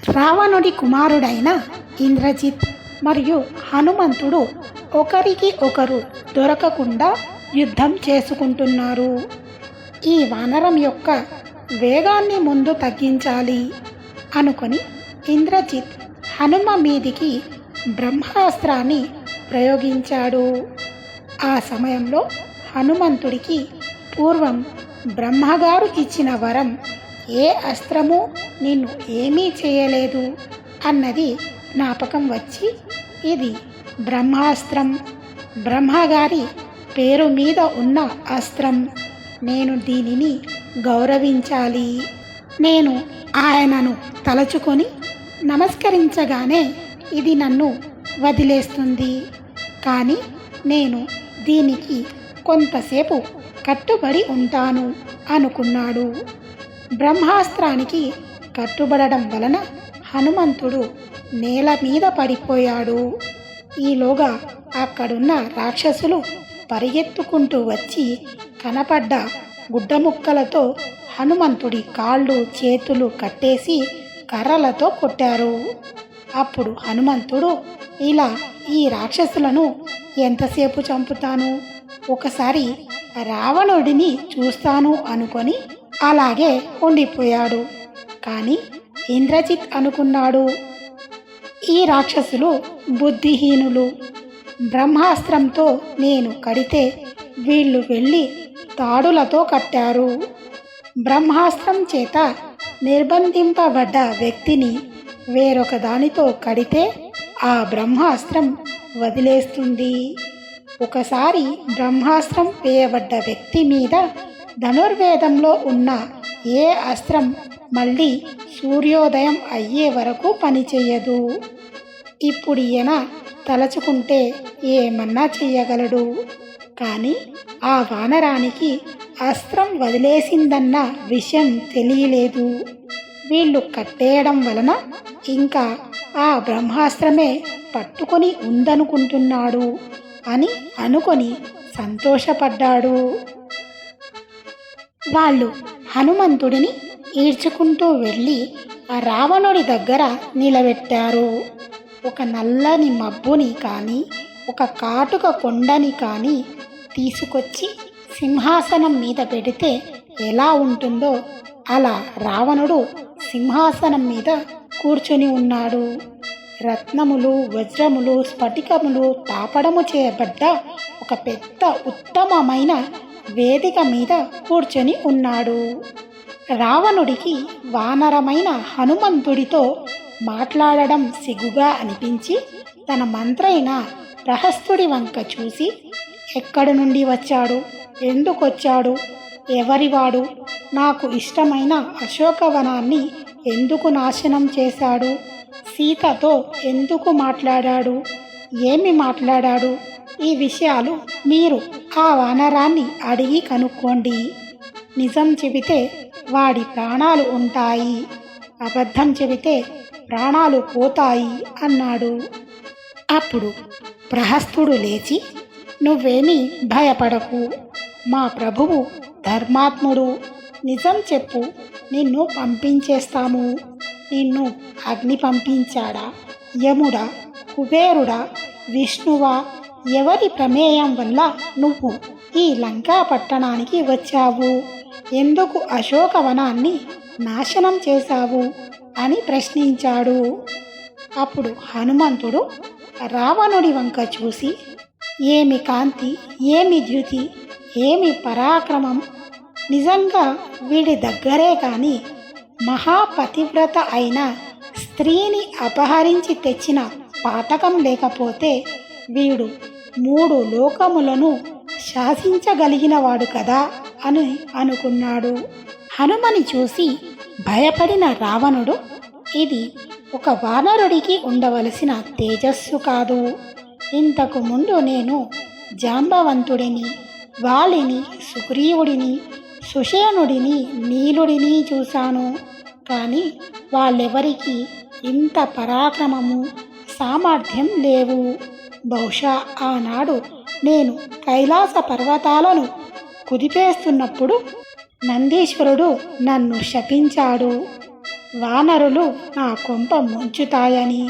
రావణుడి కుమారుడైన ఇంద్రజిత్ మరియు హనుమంతుడు ఒకరికి ఒకరు దొరకకుండా యుద్ధం చేసుకుంటున్నారు. ఈ వానరం యొక్క వేగాన్ని ముందు తగ్గించాలి అనుకొని ఇంద్రజిత్ హనుమ మీదికి బ్రహ్మాస్త్రాన్ని ప్రయోగించాడు. ఆ సమయంలో హనుమంతుడికి పూర్వం బ్రహ్మగారు ఇచ్చిన వరం ఏ అస్త్రము నిన్ను ఏమీ చేయలేదు అన్నది జ్ఞాపకం వచ్చి, ఇది బ్రహ్మాస్త్రం, బ్రహ్మగారి పేరు మీద ఉన్న అస్త్రం, నేను దీనిని గౌరవించాలి. నేను ఆయనను తలచుకొని నమస్కరించగానే ఇది నన్ను వదిలేస్తుంది. కానీ నేను దీనికి కొంతసేపు కట్టుబడి ఉంటాను అనుకున్నాడు. బ్రహ్మాస్త్రానికి కట్టుబడడం వలన హనుమంతుడు నేల మీద పడిపోయాడు. ఈలోగా అక్కడున్న రాక్షసులు పరిగెత్తుకుంటూ వచ్చి కనపడ్డ గుడ్డ ముక్కలతో హనుమంతుడి కాళ్ళు చేతులు కట్టేసి కర్రలతో కొట్టారు. అప్పుడు హనుమంతుడు, ఇలా ఈ రాక్షసులను ఎంతసేపు చంపుతాను, ఒకసారి రావణుడిని చూస్తాను అనుకొని అలాగే ఉండిపోయాడు. కానీ ఇంద్రజిత్ అనుకున్నాడు, ఈ రాక్షసులు బుద్ధిహీనులు, బ్రహ్మాస్త్రంతో నేను కడితే వీళ్ళు వెళ్ళి తాడులతో కట్టారు. బ్రహ్మాస్త్రం చేత నిర్బంధింపబడ్డ వ్యక్తిని వేరొక దానితో కడితే ఆ బ్రహ్మాస్త్రం వదిలేస్తుంది. ఒకసారి బ్రహ్మాస్త్రం వేయబడ్డ వ్యక్తి మీద ధనుర్వేదంలో ఉన్న ఏ అస్త్రం మళ్ళీ సూర్యోదయం అయ్యే వరకు పనిచేయదు. ఇప్పుడు ఈయన తలచుకుంటే ఏమన్నా చెయ్యగలడు. కానీ ఆ వానరానికి అస్త్రం వదిలేసిందన్న విషయం తెలియలేదు. వీళ్ళు కట్టేయడం వలన ఇంకా ఆ బ్రహ్మాస్త్రమే పట్టుకొని ఉందనుకుంటున్నాడు అని అనుకొని సంతోషపడ్డాడు. వాళ్ళు హనుమంతుడిని ఈడ్చుకుంటూ వెళ్ళి ఆ రావణుడి దగ్గర నిలబెట్టారు. ఒక నల్లని మబ్బుని కానీ ఒక కాటుక కొండని కానీ తీసుకొచ్చి సింహాసనం మీద పెడితే ఎలా ఉంటుందో అలా రావణుడు సింహాసనం మీద కూర్చొని ఉన్నాడు. రత్నములు, వజ్రములు, స్ఫటికములు తాపడము చేయబడ్డ ఒక పెద్ద ఉత్తమమైన వేదిక మీద కూర్చొని ఉన్నాడు. రావణుడికి వానరమైన హనుమంతుడితో మాట్లాడడం సిగ్గుగా అనిపించి తన మంత్రైన ప్రహస్తుడి వంక చూసి, ఎక్కడి నుండి వచ్చాడు, ఎందుకొచ్చాడు, ఎవరివాడు, నాకు ఇష్టమైన అశోకవనాన్ని ఎందుకు నాశనం చేశాడు, సీతతో ఎందుకు మాట్లాడాడు, ఏమి మాట్లాడాడు, ఈ విషయాలు మీరు ఆ వానరాన్ని అడిగి కనుక్కోండి. నిజం చెబితే వాడి ప్రాణాలు ఉంటాయి, అబద్ధం చెబితే ప్రాణాలు పోతాయి అన్నాడు. అప్పుడు ప్రహస్తుడు లేచి, నువ్వేమీ భయపడకు, మా ప్రభువు ధర్మాత్ముడు, నిజం చెప్పు, నిన్ను పంపించేస్తాము. నిన్ను అగ్ని పంపించాడా, యముడా, కుబేరుడా, విష్ణువా, ఎవరి ప్రమేయం వల్ల నువ్వు ఈ లంకా పట్టణానికి వచ్చావు, ఎందుకు అశోకవనాన్ని నాశనం చేశావు అని ప్రశ్నించాడు. అప్పుడు హనుమంతుడు రావణుడి వంక చూసి, ఏమి కాంతి, ఏమి ద్యుతి, ఏమి పరాక్రమం, నిజంగా వీడి దగ్గరే కానీ మహాపతివ్రత అయిన స్త్రీని అపహరించి తెచ్చిన పాతకం లేకపోతే వీడు 3 లోకములను శాసించగలిగినవాడు కదా అని అనుకున్నాడు. హనుమని చూసి భయపడిన రావణుడు, ఇది ఒక వానరుడికి ఉండవలసిన తేజస్సు కాదు. ఇంతకు ముందు నేను జాంబవంతుడిని, వాలిని, సుగ్రీవుడిని, సుషేణుడిని, నీలుడిని చూశాను. కానీ వాళ్ళెవరికి ఇంత పరాక్రమము, సామర్థ్యం లేవు. బహుశా ఆనాడు నేను కైలాస పర్వతాలను కుదిపేస్తున్నప్పుడు నందీశ్వరుడు నన్ను శపించాడు. వానరులు నా కొంప ముంచుతాయని,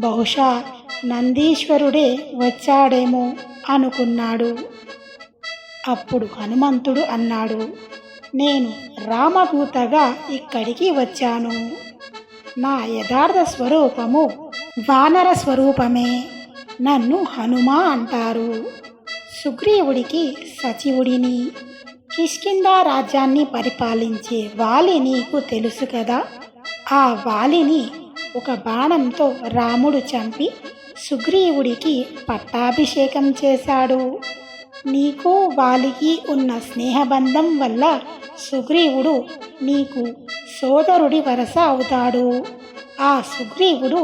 బహుశా నందీశ్వరుడే వచ్చాడేమో అనుకున్నాడు. అప్పుడు హనుమంతుడు అన్నాడు, నేను రామదూతగా ఇక్కడికి వచ్చాను. నా యథార్థ స్వరూపము వానర స్వరూపమే. నన్ను హనుమ అంటారు. సుగ్రీవుడికి సచివుడిని. కిష్కింధ రాజ్యాన్ని పరిపాలించే వాలి నీకు తెలుసు కదా. ఆ వాలిని ఒక బాణంతో రాముడు చంపి సుగ్రీవుడికి పట్టాభిషేకం చేశాడు. నీకు వాలికి ఉన్న స్నేహబంధం వల్ల సుగ్రీవుడు నీకు సోదరుడి వరస అవుతాడు. ఆ సుగ్రీవుడు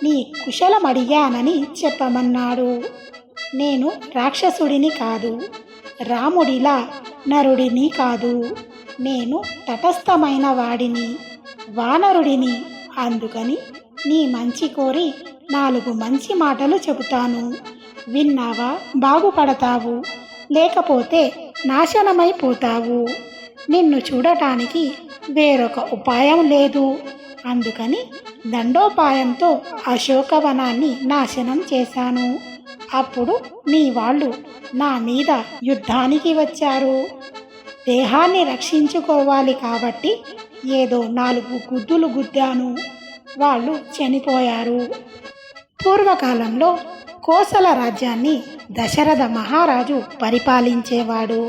నీ కుశలం అడిగానని చెప్పమన్నాడు. నేను రాక్షసుడిని కాదు, రాముడిలా నరుడిని కాదు. నేను తటస్థమైన వాడిని, వానరుడిని. అందుకని నీ మంచి కోరి 4 మంచి మాటలు చెబుతాను. విన్నావా బాగుపడతావు, లేకపోతే నాశనమైపోతావు. నిన్ను చూడటానికి వేరొక ఉపాయం లేదు. అందుకని దండోపాయంతో అశోకవనాన్ని నాశనం చేశాను. అప్పుడు నీ వాళ్ళు నా మీద యుద్ధానికి వచ్చారు. దేహాన్ని రక్షించుకోవాలి కాబట్టి ఏదో 4 గుద్దులు గుద్దాను. వాళ్ళు చనిపోయారు. పూర్వకాలంలో కోసల రాజ్యాన్ని దశరథ మహారాజు పరిపాలించేవాడు.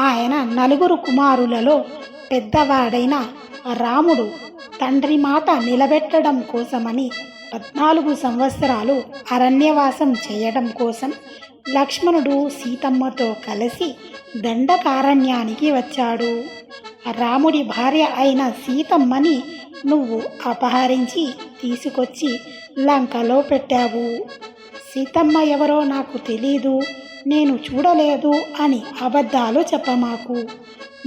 ఆయన 4 కుమారులలో పెద్దవాడైన రాముడు తండ్రి మాట నిలబెట్టడం కోసమని 14 సంవత్సరాలు అరణ్యవాసం చేయడం కోసం లక్ష్మణుడు సీతమ్మతో కలిసి దండకారణ్యానికి వచ్చాడు. రాముడి భార్య అయిన సీతమ్మని నువ్వు అపహరించి తీసుకొచ్చి లంకలో పెట్టావు. సీతమ్మ ఎవరో నాకు తెలీదు, నేను చూడలేదు అని అబద్ధాలు చెప్పమాకు.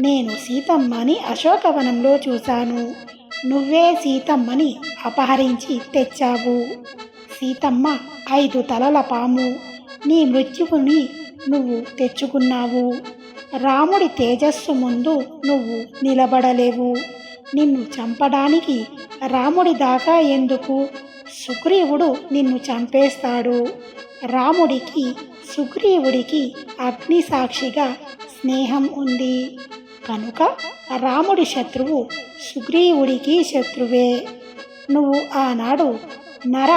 నేను సీతమ్మని అశోకవనంలో చూశాను. నువ్వే సీతమ్మని అపహరించి తెచ్చావు. సీతమ్మ 5 తలల పాము. నీ మృత్యువుని నువ్వు తెచ్చుకున్నావు. రాముడి తేజస్సు ముందు నువ్వు నిలబడలేవు. నిన్ను చంపడానికి రాముడి దాకా ఎందుకు? సుగ్రీవుడు నిన్ను చంపేస్తాడు. రాముడికి సుగ్రీవుడికి అగ్ని సాక్షిగా స్నేహం ఉంది కనుక రాముడి శత్రువు సుగ్రీవుడికి శత్రువే. నువ్వు ఆనాడు నర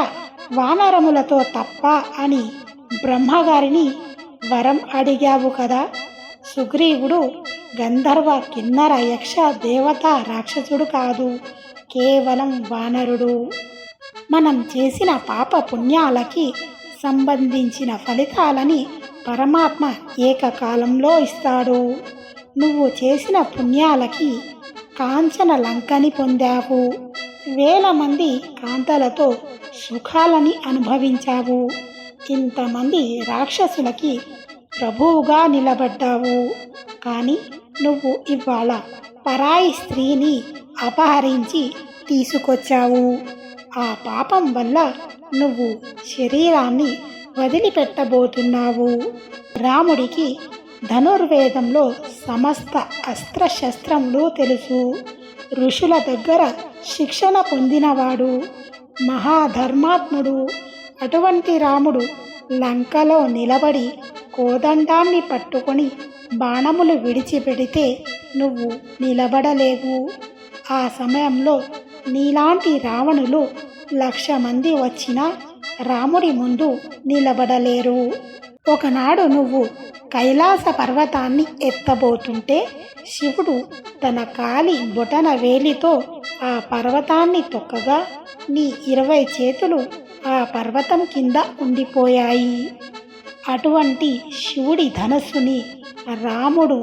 వానరములతో తప్ప అని బ్రహ్మగారిని వరం అడిగావు కదా. సుగ్రీవుడు గంధర్వ కిన్నర యక్ష దేవత రాక్షసుడు కాదు, కేవలం వానరుడు. మనం చేసిన పాప పుణ్యాలకి సంబంధించిన ఫలితాలని పరమాత్మ ఏకకాలంలో ఇస్తాడు. నువ్వు చేసిన పుణ్యాలకి కాంచన లంకని పొందావు. 1000 మంది కాంతలతో సుఖాలని అనుభవించావు. ఇంతమంది రాక్షసులకి ప్రభువుగా నిలబడ్డావు. కానీ నువ్వు ఇవాళ పరాయి స్త్రీని అపహరించి తీసుకొచ్చావు. ఆ పాపం వల్ల నువ్వు శరీరాన్ని వదిలిపెట్టబోతున్నావు. రాముడికి ధనుర్వేదంలో సమస్త అస్త్రశస్త్రములు తెలుసు. ఋషుల దగ్గర శిక్షణ పొందినవాడు, మహాధర్మాత్ముడు. అటువంటి రాముడు లంకలో నిలబడి కోదండాన్ని పట్టుకొని బాణములు విడిచిపెడితే నువ్వు నిలబడలేవు. ఆ సమయంలో నీలాంటి రావణులు 1,00,000 మంది వచ్చినా రాముడి ముందు నిలబడలేరు. ఒకనాడు నువ్వు కైలాస పర్వతాన్ని ఎత్తబోతుంటే శివుడు తన కాలి బొటన వేలితో ఆ పర్వతాన్ని తొక్కగా నీ 20 చేతులు ఆ పర్వతం కింద ఉండిపోయాయి. అటువంటి శివుడి ధనస్సుని రాముడు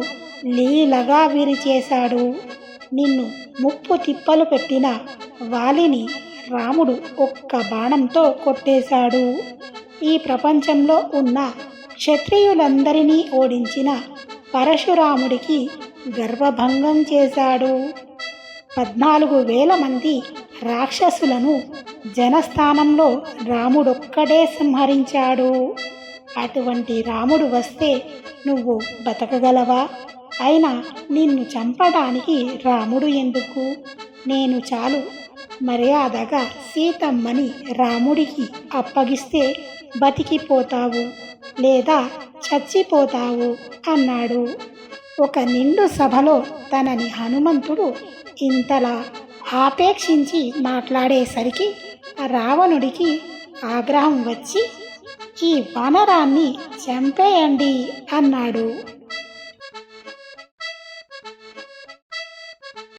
లీలగా విరిచేశాడు. నిన్ను ముప్పు తిప్పలు పెట్టిన వాలిని రాముడు ఒక్క బాణంతో కొట్టేశాడు. ఈ ప్రపంచంలో ఉన్న క్షత్రియులందరినీ ఓడించిన పరశురాముడికి గర్వభంగం చేశాడు. 14,000 మంది రాక్షసులను జనస్థానంలో రాముడొక్కడే సంహరించాడు. అటువంటి రాముడు వస్తే నువ్వు బతకగలవా? అయినా నిన్ను చంపడానికి రాముడు ఎందుకు? నేను చాలు మర్యాదగా సీతమ్మని రాముడికి అప్పగిస్తే బతికిపోతావు లేదా చచ్చిపోతావు అన్నాడు. ఒక నిండు సభలో తనని హనుమంతుడు ఇంతలా ఆపేక్షించి మాట్లాడేసరికి రావణుడికి ఆగ్రహం వచ్చి ఈ వానరాన్ని చంపేయండి అన్నాడు.